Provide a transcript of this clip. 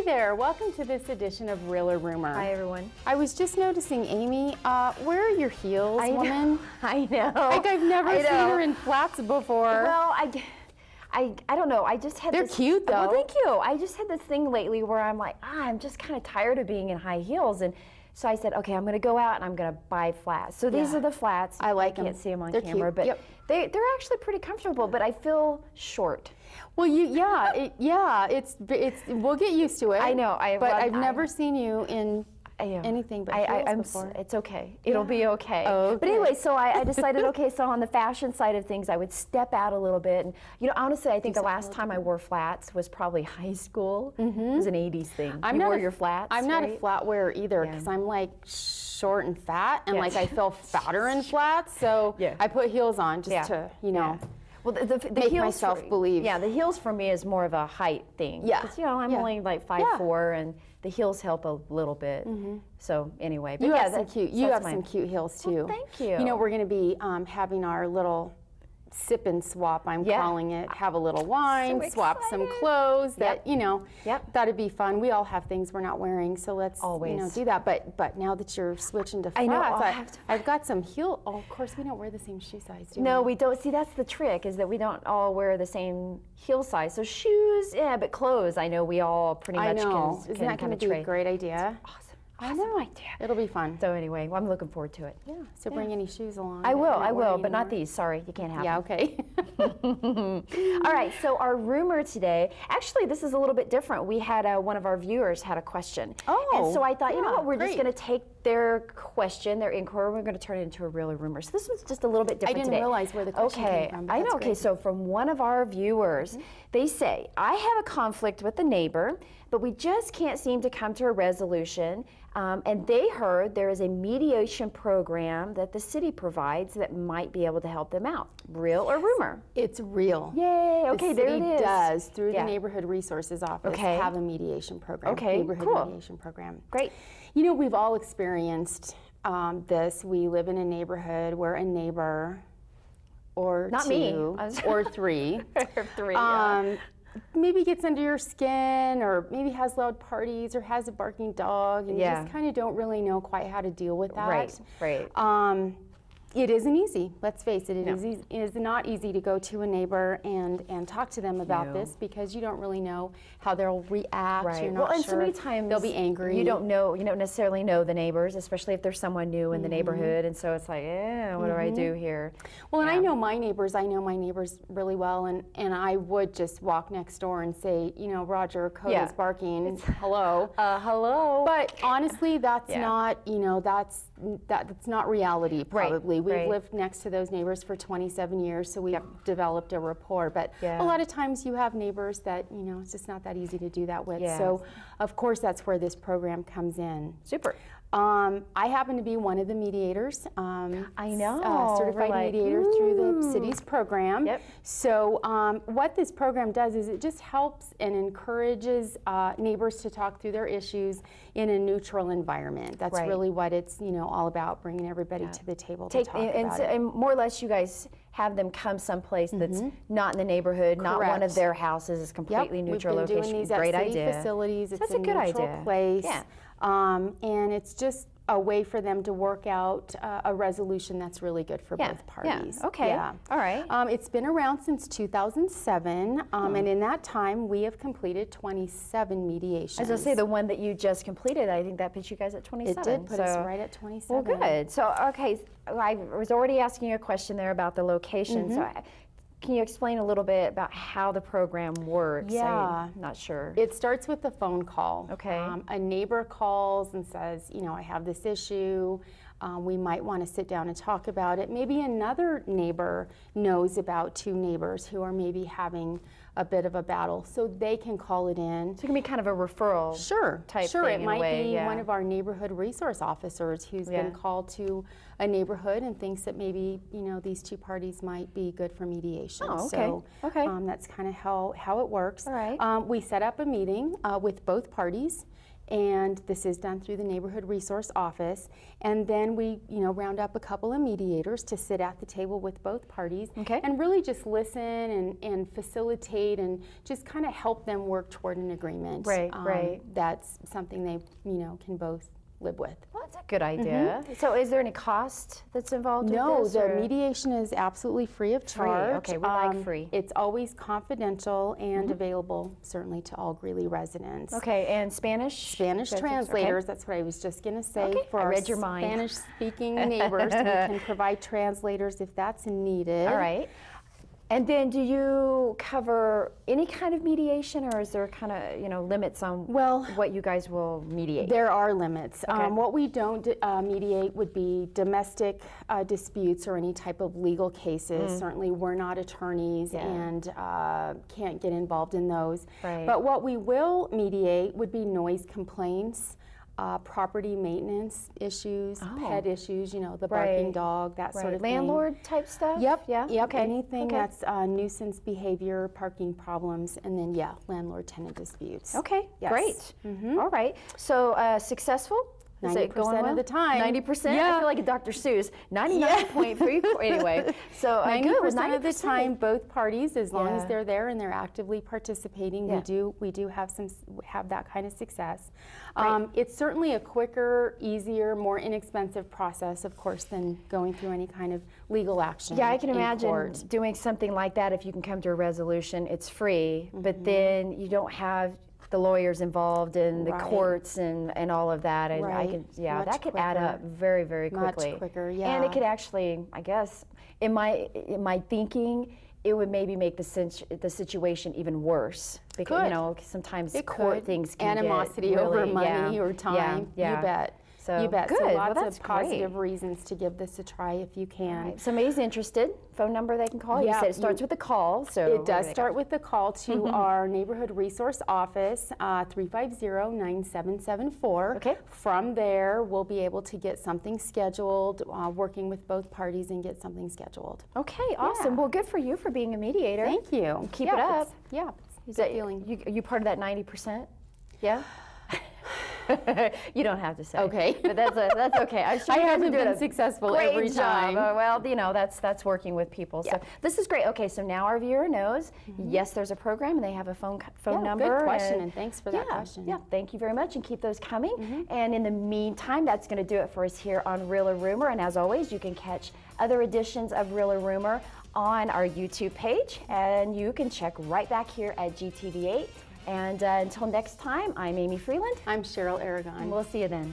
Hey there, welcome to this edition of Real or Rumor. Hi everyone. I was just noticing, Amy, where are your heels, woman? I know. Like I've never seen her in flats before. Well, I don't know. I just had They're this, cute though. Well, thank you. I just had this thing lately where I'm like, I'm just kind of tired of being in high heels, and so I said, okay, I'm going to go out and I'm going to buy flats. So these are the flats. I like them. Can't see them on They're camera, cute. but they're actually pretty comfortable. But I feel short. Well, it's we'll get used to it. I know. But I've never seen you in anything but heels before. It's okay. It'll be okay. Okay. But anyway, so I decided, okay, so on the fashion side of things, I would step out a little bit. And, you know, honestly, I think the last time I wore flats was probably high school. It was an 80s thing. You wore your flats, I'm not a flat wearer either because I'm like short and fat, and like I feel fatter in flats. So I put heels on just to, you know. Well, the make heels myself believe. Yeah, the heels for me is more of a height thing. Yeah. 'Cause, you know, I'm only like 5'4", and the heels help a little bit. So anyway, but you yeah, have some cute. You have some cute heels too. Well, thank you. You know, we're going to be having our little sip and swap. I'm calling it. Have a little wine, So swap some clothes. That you know. That'd be fun. We all have things we're not wearing, so let's you know do that. But now that you're switching to flats, I know, I've got some heel. Oh, of course, we don't wear the same shoe size, do we? No, we don't. See, that's the trick, is that we don't all wear the same heel size. So shoes, but clothes, I know we all pretty much can Isn't that going to be a great idea? Awesome. I know. Idea. It'll be fun. So anyway, well, I'm looking forward to it. Yeah. So bring any shoes along. I will, but not these. Sorry, you can't have them. Yeah, okay. All right, so our rumor today, actually this is a little bit different. We had one of our viewers had a question. And so I thought, you know what, we're just going to take their question, their inquiry, we're going to turn it into a real or rumor. So this was just a little bit different today. I didn't realize where the question came from. I know. Okay, so from one of our viewers, they say, I have a conflict with the neighbor, but we just can't seem to come to a resolution. And they heard there is a mediation program that the city provides that might be able to help them out. Real or rumor? It's real. Yay, okay, there it is. The city does, through the Neighborhood Resources Office, have a mediation program. Neighborhood mediation program. Great. You know, we've all experienced this. We live in a neighborhood where a neighbor or two or three, maybe gets under your skin, or maybe has loud parties, or has a barking dog, and you just kind of don't really know quite how to deal with that. Right. It isn't easy. Let's face it. It is not easy to go to a neighbor and talk to them about this, because you don't really know how they'll react. Right. You're not and sure. so many times they'll be angry. You don't necessarily know the neighbors, especially if there's someone new in the neighborhood, and so it's like, what do I do here? Well, and I know my neighbors. I know my neighbors really well, and I would just walk next door and say, you know, Roger, Coda's barking. Hello. Hello. But honestly, that's not, you know, that's not reality. Probably. We've lived next to those neighbors for 27 years, so we've developed a rapport. But a lot of times you have neighbors that, you know, it's just not that easy to do that with. So, of course, that's where this program comes in. Super. I happen to be one of the mediators. I know. Certified mediator through the city's program. So what this program does is it just helps and encourages neighbors to talk through their issues in a neutral environment. That's really what it's, you know, all about, bringing everybody to the table to talk about it. And more or less, you guys have them come someplace that's not in the neighborhood, not one of their houses, is completely neutral location. We've been doing these Great at city idea. facilities. It's That's a good neutral idea. place. And it's just a way for them to work out a resolution that's really good for both parties. All right. It's been around since 2007, and in that time we have completed 27 mediations. As I say, the one that you just completed, I think that put you guys at 27. It did put us right at 27. Well, good. So, okay, I was already asking you a question there about the location. So, can you explain a little bit about how the program works? I'm not sure. It starts with a phone call. Okay. A neighbor calls and says, you know, I have this issue. We might want to sit down and talk about it. Maybe another neighbor knows about two neighbors who are maybe having a bit of a battle, so they can call it in. So it can be kind of a referral type thing it in might a way, be one of our neighborhood resource officers who's been called to a neighborhood and thinks that maybe, you know, these two parties might be good for mediation. So that's kind of how it works. All right. We set up a meeting with both parties, and this is done through the Neighborhood Resource Office. And then we, round up a couple of mediators to sit at the table with both parties and really just listen and facilitate and just kind of help them work toward an agreement. Right. That's something they, can both live with. Well, that's a good idea. So is there any cost that's involved with this? No, the mediation is absolutely free of charge. Okay, we like free. It's always confidential and available certainly to all Greeley residents. Okay, and Spanish? Spanish translators, that's what I was just going to say. For I our read your mind. Spanish-speaking neighbors, we can provide translators if that's needed. All right. And then do you cover any kind of mediation, or is there kind of, limits on what you guys will mediate? There are limits. What we don't mediate would be domestic disputes or any type of legal cases. Certainly we're not attorneys and can't get involved in those. But what we will mediate would be noise complaints, property maintenance issues, pet issues, the barking dog, that sort of thing. Landlord type stuff? Yep. Anything that's nuisance behavior, parking problems, and then, landlord-tenant disputes. Okay, great. All right. So successful? Is it going 90% well? of the time. 90%? Yeah. I feel like a Dr. Seuss. 99.3. Anyway, so 90% of the time, both parties, as long as they're there and they're actively participating, we do have that kind of success. It's certainly a quicker, easier, more inexpensive process, of course, than going through any kind of legal action. Yeah, I can in imagine court. doing something like that. If you can come to a resolution, it's free, but then you don't have the lawyers involved and the courts and all of that, and I can, that could add up very, very quickly. Much quicker, And it could actually, I guess, in my thinking, it would maybe make the situation even worse because sometimes court things can animosity get really, over money or time. You bet. So you bet. Good. So lots that's of positive reasons to give this a try if you can. Right. Somebody's interested, phone number they can call. You said it starts with a call. So it does start with the call to our Neighborhood Resource Office, 350-9774. Okay. From there, we'll be able to get something scheduled, working with both parties and get something scheduled. Okay, awesome. Well, good for you for being a mediator. Thank you. Keep it up. Is that feeling? You part of that 90%? Yeah? You don't have to say. Okay. But that's okay. I'm sure I you guys haven't are doing been a successful great every time. job. Well, that's working with people. So this is great. Okay, so now our viewer knows, yes, there's a program and they have a phone number. Good question, and thanks for that question. Yeah, thank you very much, and keep those coming. And in the meantime, that's going to do it for us here on Real or Rumor. And as always, you can catch other editions of Real or Rumor on our YouTube page, and you can check right back here at GTV8. And until next time, I'm Amy Freeland. I'm Cheryl Aragon. And we'll see you then.